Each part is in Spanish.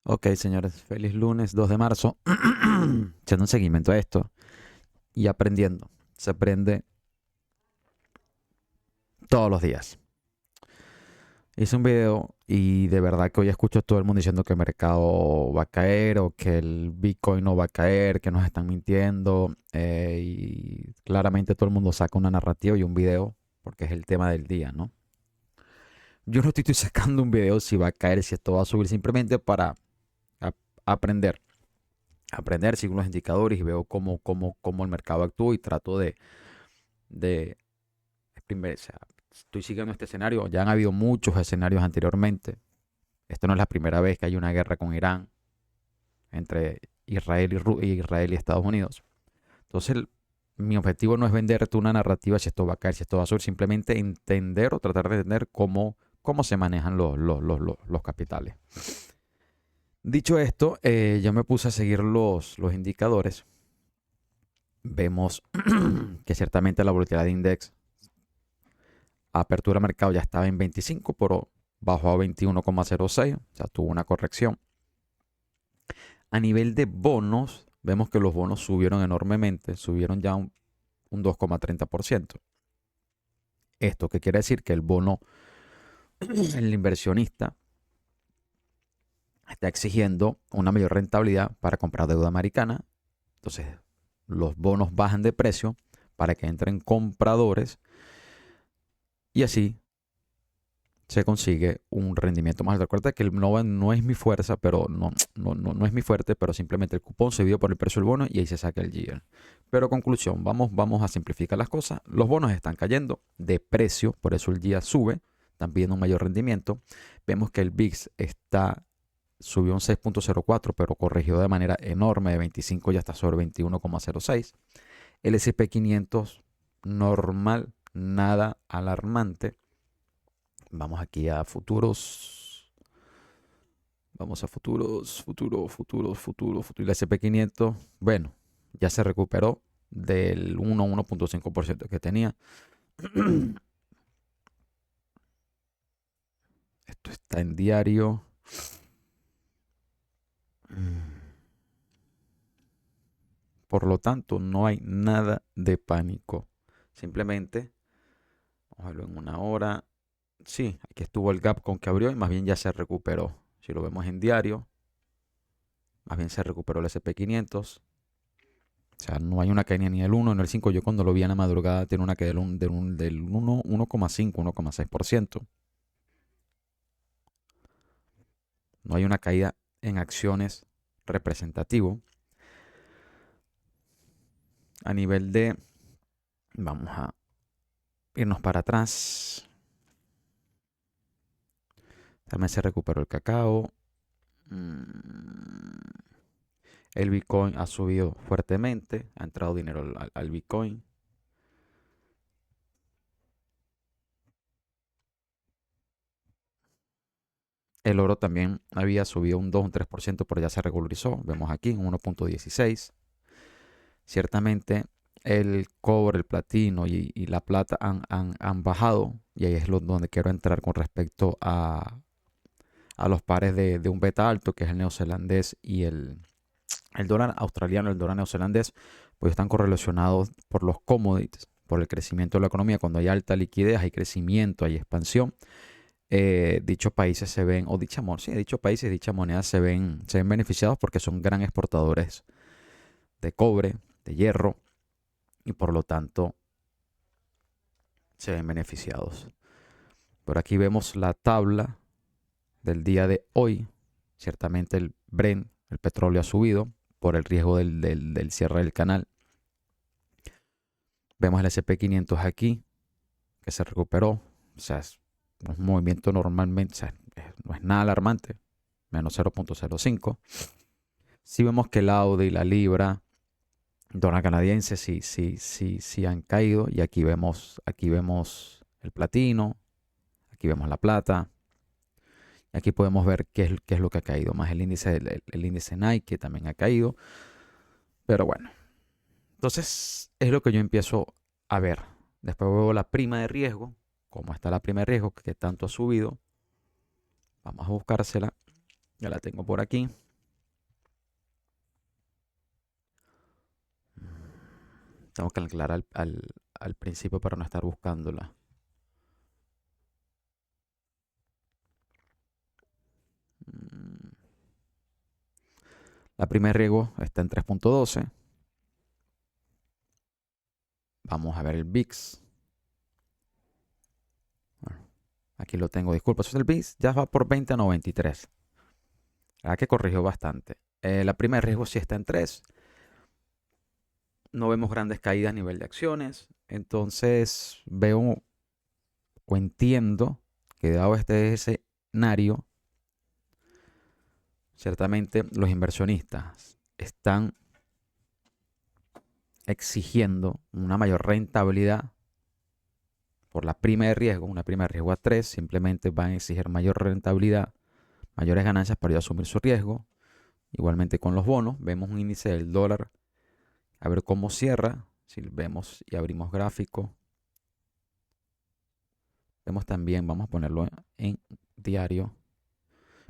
Ok, señores, feliz lunes 2 de marzo. Echando un seguimiento a esto y aprendiendo. Se aprende todos los días. Hice un video y de verdad que hoy escucho a todo el mundo diciendo que el mercado va a caer o que el Bitcoin no va a caer, que nos están mintiendo. Y claramente todo el mundo saca una narrativa y un video porque es el tema del día, ¿no? Yo no estoy sacando un video si va a caer, si esto va a subir, simplemente para ap- aprender. Aprender, sigo los indicadores y veo cómo el mercado actúa y trato de o sea, estoy siguiendo este escenario. Ya han habido muchos escenarios anteriormente. Esto no es la primera vez que hay una guerra con Irán entre Israel y Estados Unidos. Entonces, mi objetivo no es venderte una narrativa si esto va a caer, si esto va a subir, simplemente entender o tratar de entender cómo se manejan los capitales. Dicho esto, yo me puse a seguir los indicadores. Vemos que ciertamente la volatilidad de index apertura de mercado ya estaba en 25, pero bajó a 21,06, o sea, tuvo una corrección. A nivel de bonos, vemos que los bonos subieron enormemente, subieron ya un 2,30%. ¿Esto qué quiere decir? Que el bono, el inversionista, está exigiendo una mayor rentabilidad para comprar deuda americana. Entonces, los bonos bajan de precio para que entren compradores y así se consigue un rendimiento más alto. Recuerda que el Nova no es mi fuerza, pero no es mi fuerte, pero simplemente el cupón se vio por el precio del bono y ahí se saca el yield. Pero conclusión, vamos a simplificar las cosas. Los bonos están cayendo de precio, por eso el yield sube, están pidiendo un mayor rendimiento. Vemos que el VIX subió un 6,04, pero corrigió de manera enorme, de 25 ya está sobre 21,06. El SP 500 normal, nada alarmante. Vamos aquí a futuros. Vamos a futuro. Y el SP 500, bueno, ya se recuperó del 1,5% que tenía. Esto está en diario. Por lo tanto, no hay nada de pánico. Simplemente, vamos a verlo en una hora. Sí, aquí estuvo el gap con que abrió y más bien ya se recuperó. Si lo vemos en diario, más bien se recuperó el SP 500. O sea, no hay una caída ni el 1 ni el 5. Yo cuando lo vi en la madrugada tiene una caída del 1,5, 1,6%. No hay una caída en acciones representativo. A nivel de, vamos a irnos para atrás. También se recuperó el cacao. El Bitcoin ha subido fuertemente. Ha entrado dinero al Bitcoin. El oro también había subido un 2, un 3%, pero ya se regularizó. Vemos aquí en 1,16. Ciertamente el cobre, el platino y la plata han bajado y ahí es donde quiero entrar con respecto a los pares de un beta alto, que es el neozelandés y el dólar australiano, el dólar neozelandés, pues están correlacionados por los commodities, por el crecimiento de la economía. Cuando hay alta liquidez, hay crecimiento, hay expansión. Dichos países se ven, o dichos países, dichas monedas se ven beneficiados porque son gran exportadores de cobre, de hierro, y por lo tanto se ven beneficiados. Por aquí vemos la tabla del día de hoy. Ciertamente el Brent, el petróleo ha subido por el riesgo del cierre del canal. Vemos el SP 500 aquí, que se recuperó. O sea, es un movimiento normalmente, o sea, no es nada alarmante, menos 0,05. Si vemos que el Audi y la Libra, dólar canadiense, sí han caído. Y aquí vemos el platino, aquí vemos la plata. Aquí podemos ver qué es lo que ha caído, más el índice Nike que también ha caído. Pero bueno, entonces es lo que yo empiezo a ver. Después veo la prima de riesgo, cómo está la prima de riesgo, que tanto ha subido. Vamos a buscársela. Ya la tengo por aquí. Tengo que anclar al principio para no estar buscándola. La primer riesgo está en 3.12. Vamos a ver el VIX. Bueno, aquí lo tengo, disculpa, eso es el VIX. Ya va por 20.93. La que corrigió bastante. La primer riesgo sí está en 3. No vemos grandes caídas a nivel de acciones. Entonces veo o entiendo que dado este escenario, ciertamente los inversionistas están exigiendo una mayor rentabilidad por la prima de riesgo, una prima de riesgo a 3, simplemente van a exigir mayor rentabilidad, mayores ganancias para yo asumir su riesgo. Igualmente con los bonos, vemos un índice del dólar, a ver cómo cierra, si vemos y abrimos gráfico. Vemos también, vamos a ponerlo en diario,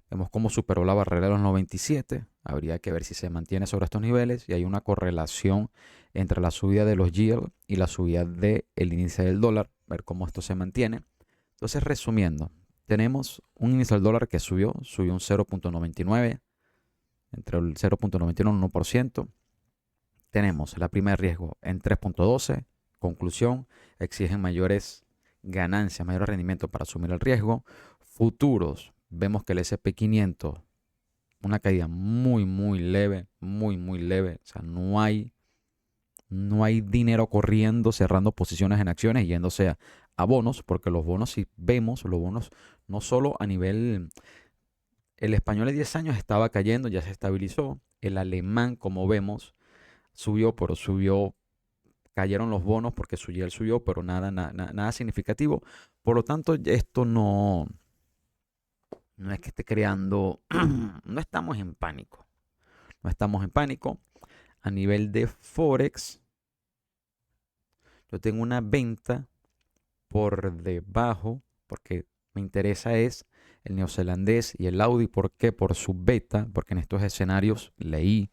vemos cómo superó la barrera de los 97. Habría que ver si se mantiene sobre estos niveles y hay una correlación entre la subida de los yield y la subida del índice del dólar, ver cómo esto se mantiene. Entonces, resumiendo, tenemos un índice del dólar que subió un 0.99, entre el 0.91 y 1%. Tenemos la prima de riesgo en 3.12. Conclusión, exigen mayores ganancias, mayor rendimiento para asumir el riesgo. Futuros, vemos que el SP500, una caída muy leve, muy leve. O sea, no hay dinero corriendo, cerrando posiciones en acciones, yéndose a bonos, porque los bonos, si vemos, los bonos no solo a nivel, el español de 10 años estaba cayendo, ya se estabilizó. El alemán, como vemos, subió, pero subió, cayeron los bonos porque su yield subió, pero nada significativo. Por lo tanto, esto no es que esté creando, no estamos en pánico. No estamos en pánico. A nivel de Forex, yo tengo una venta por debajo, porque me interesa es el neozelandés y el Audi. ¿Por qué? Por su beta, porque en estos escenarios leí,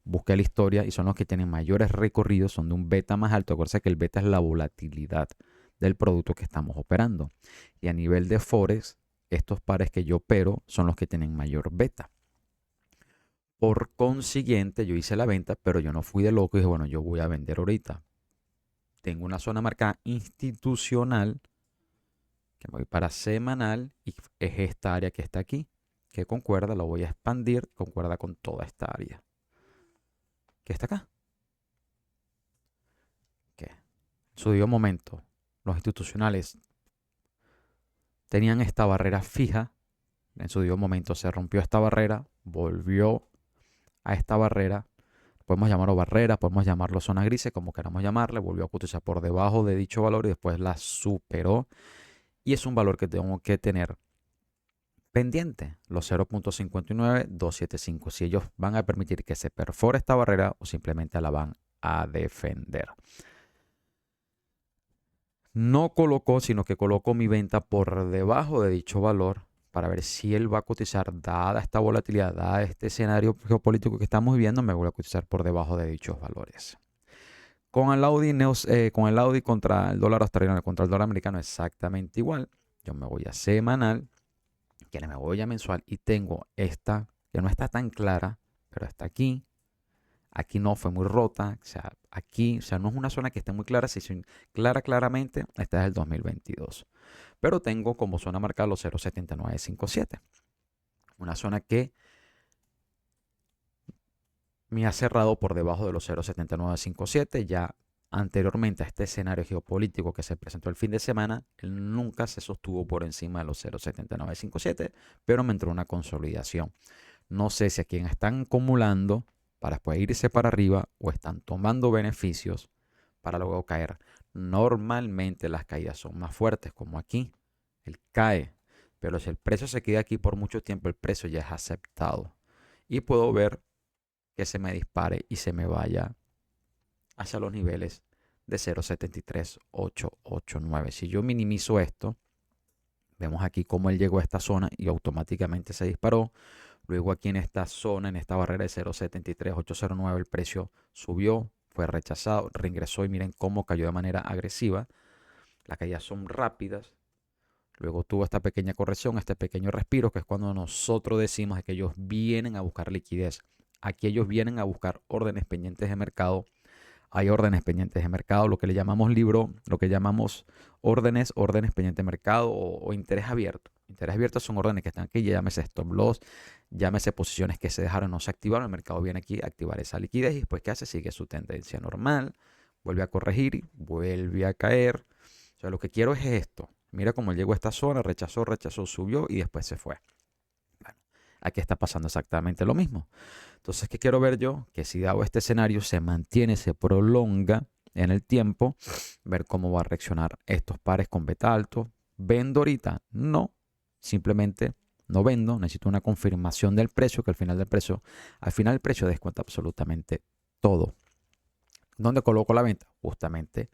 busqué la historia y son los que tienen mayores recorridos, son de un beta más alto. Acuérdense que el beta es la volatilidad del producto que estamos operando. Y a nivel de Forex, estos pares que yo opero son los que tienen mayor beta. Por consiguiente, yo hice la venta, pero yo no fui de loco y dije, bueno, yo voy a vender ahorita. Tengo una zona marcada institucional que me voy para semanal y es esta área que está aquí, que concuerda, la voy a expandir, concuerda con toda esta área que está acá. Que en su debido momento, los institucionales tenían esta barrera fija, en su debido momento se rompió esta barrera, volvió a esta barrera, podemos llamarlo barrera, podemos llamarlo zona gris, como queramos llamarle, volvió a cotizar por debajo de dicho valor y después la superó. Y es un valor que tengo que tener pendiente, los 0.59275. Si ellos van a permitir que se perfore esta barrera o simplemente la van a defender. No colocó, sino que colocó mi venta por debajo de dicho valor para ver si él va a cotizar, dada esta volatilidad, dada este escenario geopolítico que estamos viviendo, me voy a cotizar por debajo de dichos valores. Con el Audi contra el dólar australiano, contra el dólar americano, exactamente igual. Yo me voy a semanal, que me voy a mensual y tengo esta, que no está tan clara, pero está aquí. Aquí no fue muy rota, o sea, aquí, o sea, no es una zona que esté muy clara, si es clara claramente, esta es el 2022. Pero tengo como zona marcada los 0.7957. Una zona que me ha cerrado por debajo de los 0.7957. Ya anteriormente a este escenario geopolítico que se presentó el fin de semana, él nunca se sostuvo por encima de los 0.7957, pero me entró una consolidación. No sé si a quien están acumulando para después irse para arriba o están tomando beneficios para luego caer. Normalmente las caídas son más fuertes, como aquí. Él cae, pero si el precio se queda aquí por mucho tiempo, el precio ya es aceptado. Y puedo ver que se me dispare y se me vaya hacia los niveles de 0.73889. Si yo minimizo esto, vemos aquí cómo él llegó a esta zona y automáticamente se disparó. Luego aquí en esta zona, en esta barrera de 0.73809, el precio subió, fue rechazado, reingresó y miren cómo cayó de manera agresiva. Las caídas son rápidas. Luego tuvo esta pequeña corrección, este pequeño respiro, que es cuando nosotros decimos que ellos vienen a buscar liquidez. Aquí ellos vienen a buscar órdenes pendientes de mercado. Hay órdenes pendientes de mercado, lo que le llamamos libro, lo que llamamos órdenes pendientes de mercado o interés abierto. Interés abierto son órdenes que están aquí, llámese stop loss, llámese posiciones que se dejaron, no se activaron. El mercado viene aquí a activar esa liquidez y después ¿qué hace? Sigue su tendencia normal, vuelve a corregir, vuelve a caer. O sea, lo que quiero es esto. Mira cómo llegó a esta zona, rechazó, subió y después se fue. Bueno, aquí está pasando exactamente lo mismo. Entonces, ¿qué quiero ver yo? Que si dado este escenario se mantiene, se prolonga en el tiempo, ver cómo va a reaccionar estos pares con beta alto. ¿Vendo ahorita? No, simplemente no vendo. Necesito una confirmación del precio, que al final el precio descuenta absolutamente todo. ¿Dónde coloco la venta? Justamente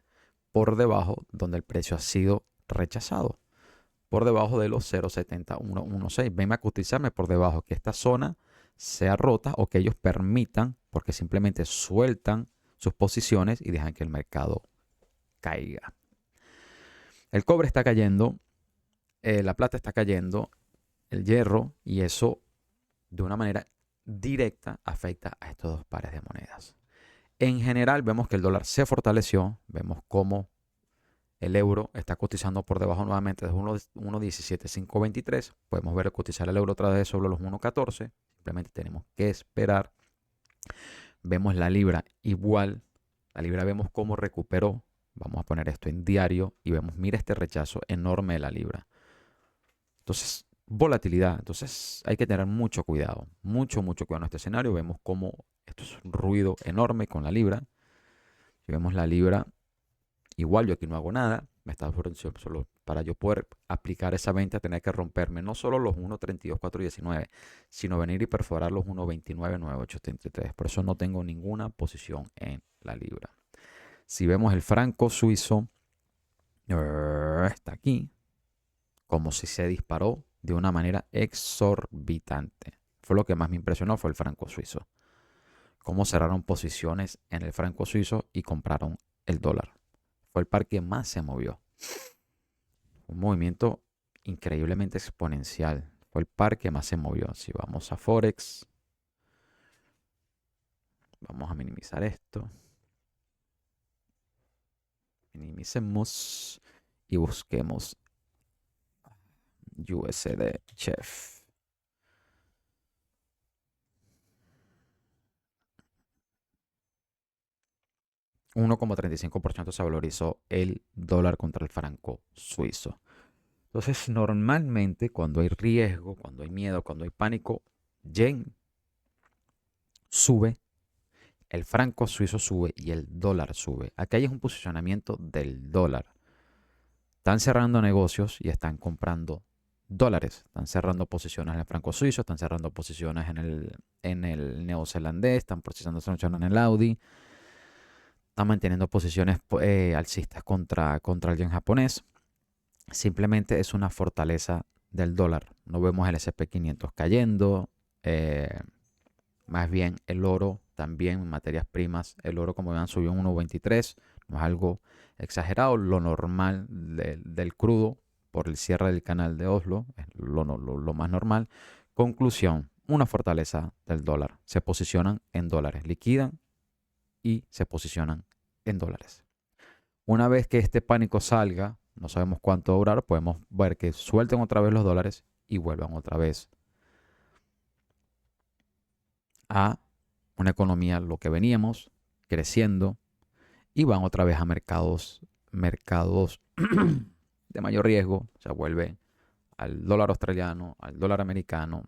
por debajo donde el precio ha sido rechazado, por debajo de los 0.70116. Venme a cotizarme por debajo, que esta zona sea rota o que ellos permitan, porque simplemente sueltan sus posiciones y dejan que el mercado caiga. El cobre está cayendo, la plata está cayendo, el hierro, y eso de una manera directa afecta a estos dos pares de monedas. En general vemos que el dólar se fortaleció, vemos cómo el euro está cotizando por debajo nuevamente de 1.17523. Podemos ver cotizar el euro otra vez sobre los 1.14. Simplemente tenemos que esperar. Vemos la libra igual. La libra vemos cómo recuperó. Vamos a poner esto en diario y vemos, mira este rechazo enorme de la libra. Entonces, volatilidad. Entonces, hay que tener mucho cuidado. Mucho cuidado en este escenario. Vemos cómo esto es un ruido enorme con la libra. Y vemos la libra. Igual yo aquí no hago nada, me está solo para yo poder aplicar esa venta tener que romperme no solo los 1.32.419, sino venir y perforar los 1.29.9833. Por eso no tengo ninguna posición en la libra. Si vemos el franco suizo, está aquí, como si se disparó de una manera exorbitante. Fue lo que más me impresionó, fue el franco suizo. Cómo cerraron posiciones en el franco suizo y compraron el dólar. Fue el par que más se movió. Un movimiento increíblemente exponencial. Fue el par que más se movió. Si vamos a Forex, vamos a minimizar esto. Minimicemos y busquemos USD Chef. $1.35% se valorizó el dólar contra el franco suizo. Entonces, normalmente cuando hay riesgo, cuando hay miedo, cuando hay pánico, yen sube, el franco suizo sube y el dólar sube. Aquí hay un posicionamiento del dólar. Están cerrando negocios y están comprando dólares. Están cerrando posiciones en el franco suizo, están cerrando posiciones en el neozelandés, están posicionando en el Audi. Están manteniendo posiciones alcistas contra el yen japonés. Simplemente es una fortaleza del dólar. No vemos el SP500 cayendo. Más bien el oro también, materias primas. El oro, como vean, subió en 1.23. No es algo exagerado. Lo normal del crudo por el cierre del canal de Oslo es lo más normal. Conclusión, una fortaleza del dólar. Se posicionan en dólares. Liquidan y se posicionan en dólares. Una vez que este pánico salga, no sabemos cuánto va a durar, podemos ver que suelten otra vez los dólares y vuelvan otra vez a una economía, lo que veníamos, creciendo, y van otra vez a mercados de mayor riesgo. O sea, vuelve al dólar australiano, al dólar americano,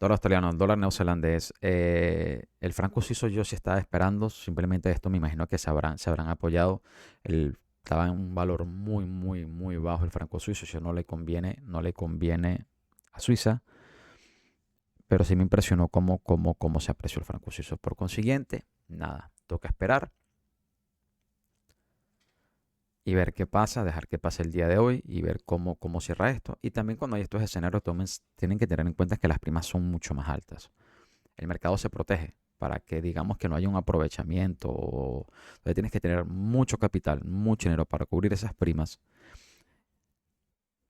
al dólar neozelandés. El franco suizo yo sí estaba esperando, simplemente esto me imagino que se habrán apoyado. Estaba en un valor muy bajo el franco suizo, eso no le conviene a Suiza, pero sí me impresionó cómo se apreció el franco suizo. Por consiguiente, nada, toca esperar y ver qué pasa, dejar que pase el día de hoy y ver cómo cierra esto. Y también cuando hay estos escenarios, tienen que tener en cuenta que las primas son mucho más altas. El mercado se protege para que digamos que no haya un aprovechamiento. Entonces tienes que tener mucho capital, mucho dinero para cubrir esas primas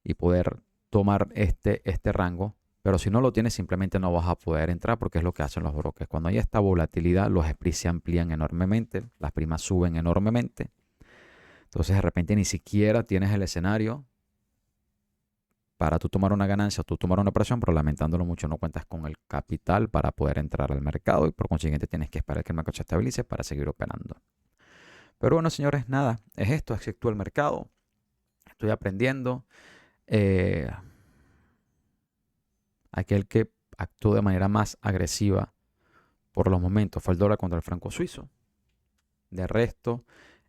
y poder tomar este rango. Pero si no lo tienes, simplemente no vas a poder entrar porque es lo que hacen los brokers. Cuando hay esta volatilidad, los spreads se amplían enormemente, las primas suben enormemente. Entonces de repente ni siquiera tienes el escenario para tú tomar una ganancia o tú tomar una operación, pero lamentándolo mucho no cuentas con el capital para poder entrar al mercado y por consiguiente tienes que esperar que el mercado se estabilice para seguir operando. Pero bueno, señores, nada, es esto, así actúa el mercado. Estoy aprendiendo. Aquel que actuó de manera más agresiva por los momentos fue el dólar contra el franco suizo. De resto,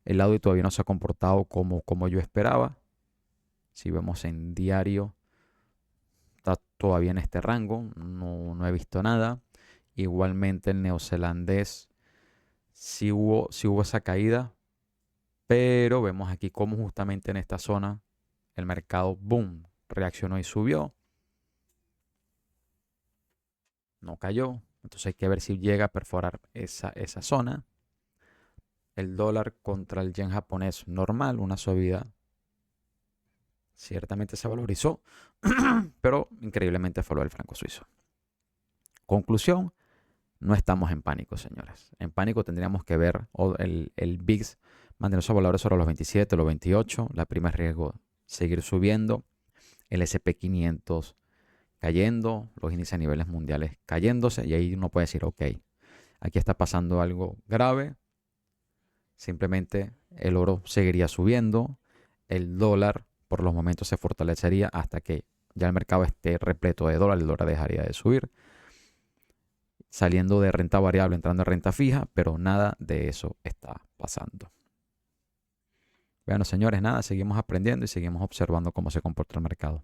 el Audi todavía no se ha comportado como yo esperaba. Si vemos en diario, está todavía en este rango, no he visto nada. Igualmente el neozelandés sí hubo esa caída, pero vemos aquí cómo justamente en esta zona el mercado, boom, reaccionó y subió. No cayó, entonces hay que ver si llega a perforar esa zona. El dólar contra el yen japonés normal, una subida. Ciertamente se valorizó, pero increíblemente fue lo del franco suizo. Conclusión, no estamos en pánico, señores. En pánico tendríamos que ver el VIX mantener sus valores sobre los 27, los 28. La prima de riesgo seguir subiendo. El SP500 cayendo. Los índices a niveles mundiales cayéndose. Y ahí uno puede decir, ok, aquí está pasando algo grave. Simplemente el oro seguiría subiendo. El dólar por los momentos se fortalecería hasta que ya el mercado esté repleto de dólar. El dólar dejaría de subir. Saliendo de renta variable, entrando en renta fija, pero nada de eso está pasando. Bueno, señores, nada, seguimos aprendiendo y seguimos observando cómo se comporta el mercado.